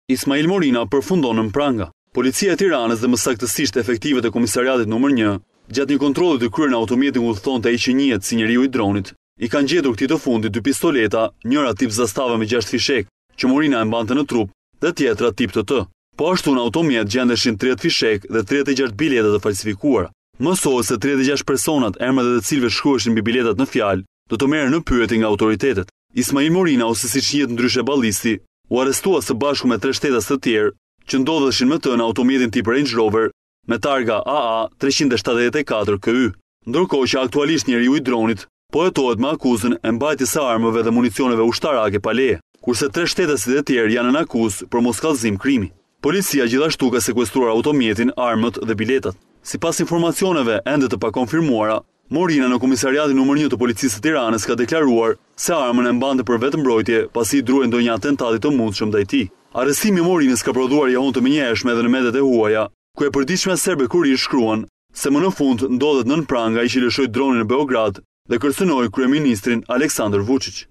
Ismail Morina përfundon në pranga. Policia e Tiranës dhe më saktësisht efektivet e komisariatit nr. 1, gjatë një kontrolli të kryer në automjetin udhëtonte ai që njihet si njeriu i dronit, i kanë gjetur këtij të fundit 2 pistoleta, njëra tip zastava me 6 fishek, që Morina e mbante në trup, dhe tjetra tip të. Po ashtu në automjet gjendeshin 30 fishek dhe 36 bileta të falsifikuara. Mësohet se 36 personat, emrat e të cilëve shkruheshin mbi biletat në fjalë, do të merren në pyetje nga autoritetet. Ismail Morina, ose siç njihet ndryshe Ballisti, u arrestua së bashku me 3 shtetas të tjerë që ndodheshin me të në automjetin tip Range Rover me targa AA 374 KY, ndërkohë që aktualisht njeriu i dronit po hetohet me akuzën e mbajtjes së armëve dhe municioneve ushtarake pa leje, kurse 3 shtetasit e tjerë janë në akuzë për moskallëzim krimi. Policia gjithashtu ka sekuestruar automjetin, armët dhe biletat. Sipas informacioneve ende të pakonfirmuara, Morina në komisariatin nr. 1 të policisë së Tiranës ka deklaruar se armën e mbante për vetëmbrojtje pasi i druhej ndonjë atentati të mundshëm ndaj tij. Arrestimi i Morinës ka prodhuar jahun të menjëhershme edhe në mediat e huaja, ku e përditshmja serbe Kurir shkruan se më në fund ndodhet nën pranga ai që lëshoi dronin në Beograd dhe kërcënoi kryeministrin Aleksandar Vučić.